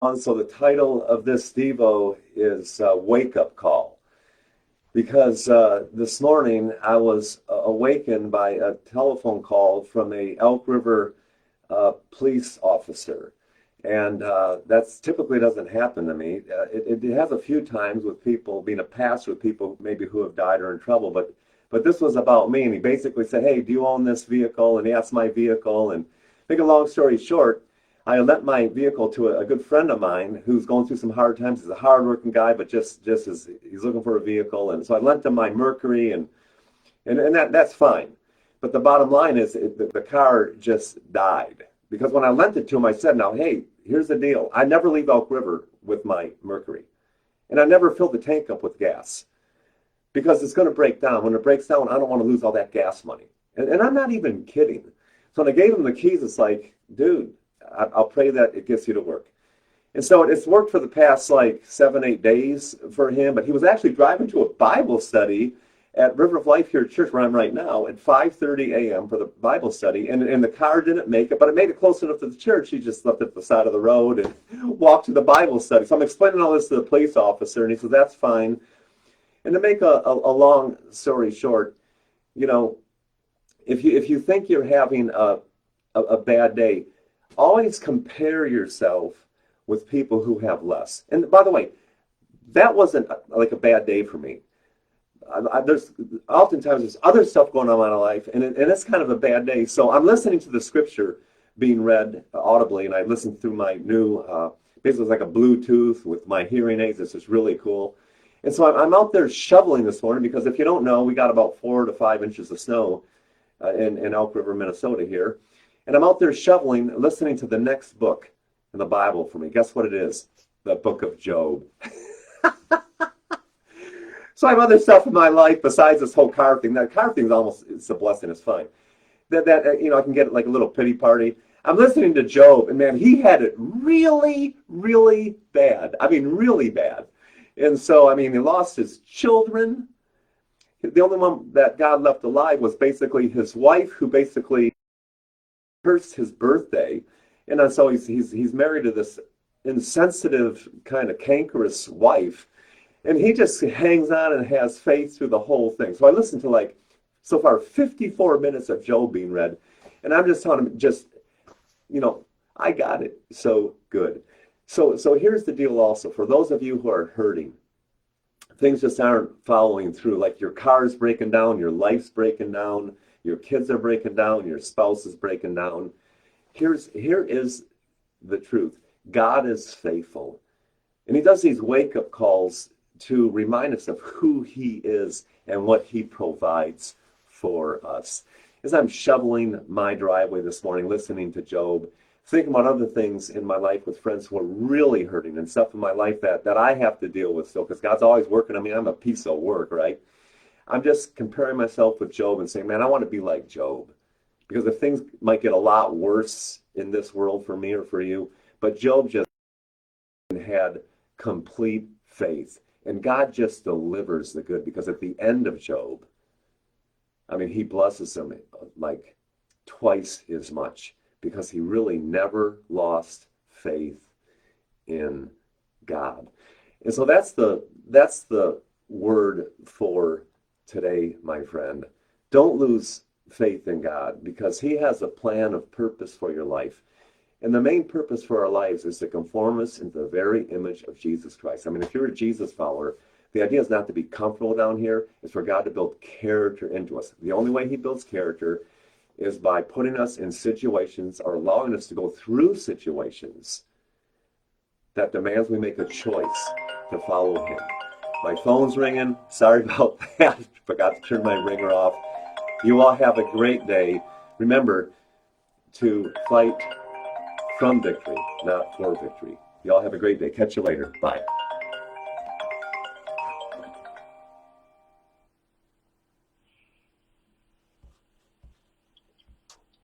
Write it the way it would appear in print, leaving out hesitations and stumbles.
So the title of this Devo is Wake Up Call because this morning I was awakened by a telephone call from a Elk River police officer. And that's typically doesn't happen to me. It has a few times with people, being a pastor with people maybe who have died or in trouble, but this was about me. And he basically said, "Hey, do you own this vehicle?" And he asked my vehicle. And make a long story short, I lent my vehicle to a good friend of mine who's going through some hard times. He's a hardworking guy, but just as he's looking for a vehicle. And so I lent him my Mercury, and that's fine. But the bottom line is the car just died. Because when I lent it to him, I said, "Now, hey, here's the deal. I never leave Elk River with my Mercury. And I never fill the tank up with gas because it's going to break down. When it breaks down, I don't want to lose all that gas money." And I'm not even kidding. So when I gave him the keys, it's like, dude, I'll pray that it gets you to work. And so it's worked for the past like 7, 8 days for him. But he was actually driving to a Bible study at River of Life here at church where I'm right now at 5:30 a.m. for the Bible study. And the car didn't make it, but it made it close enough to the church. He just left it at the side of the road and walked to the Bible study. So I'm explaining all this to the police officer, and he said, "That's fine." And to make a long story short, you know, if you think you're having a bad day, always compare yourself with people who have less. And by the way, that wasn't like a bad day for me. There's oftentimes there's other stuff going on in my life, and it's kind of a bad day. So I'm listening to the scripture being read audibly, and I listened through my new, basically it's like a Bluetooth with my hearing aids. It's just really cool. And so I'm out there shoveling this morning because if you don't know, we got about 4 to 5 inches of snow in Elk River, Minnesota here. And I'm out there shoveling, listening to the next book in the Bible for me. Guess what it is? The book of Job. So I have other stuff in my life besides this whole car thing. That car thing is almost, it's a blessing, it's fine. I can get like a little pity party. I'm listening to Job, and man, he had it really, really bad. I mean, really bad. And so, I mean, he lost his children. The only one that God left alive was basically his wife, who basically cursed his birthday. And so he's married to this insensitive, kind of cankerous wife. And he just hangs on and has faith through the whole thing. So I listened to like, so far, 54 minutes of Job being read. And I'm just telling him, I got it. So good. So here's the deal also. For those of you who are hurting, things just aren't following through. Like your car's breaking down, your life's breaking down, your kids are breaking down, your spouse is breaking down. Here is the truth. God is faithful. And he does these wake-up calls to remind us of who he is and what he provides for us. As I'm shoveling my driveway this morning, listening to Job, thinking about other things in my life with friends who are really hurting and stuff in my life that I have to deal with still, because God's always working on me. I'm a piece of work, right? I'm just comparing myself with Job and saying, man, I want to be like Job. Because if things might get a lot worse in this world for me or for you, but Job just had complete faith. And God just delivers the good, because at the end of Job, I mean, he blesses him like twice as much, because he really never lost faith in God. And so that's the word for today, my friend. Don't lose faith in God, because he has a plan of purpose for your life. And the main purpose for our lives is to conform us into the very image of Jesus Christ. I mean, if you're a Jesus follower, the idea is not to be comfortable down here. It's for God to build character into us. The only way he builds character is by putting us in situations, or allowing us to go through situations that demands we make a choice to follow him. My phone's ringing. Sorry about that. Forgot to turn my ringer off. You all have a great day. Remember to fight from victory, not for victory. You all have a great day. Catch you later. Bye.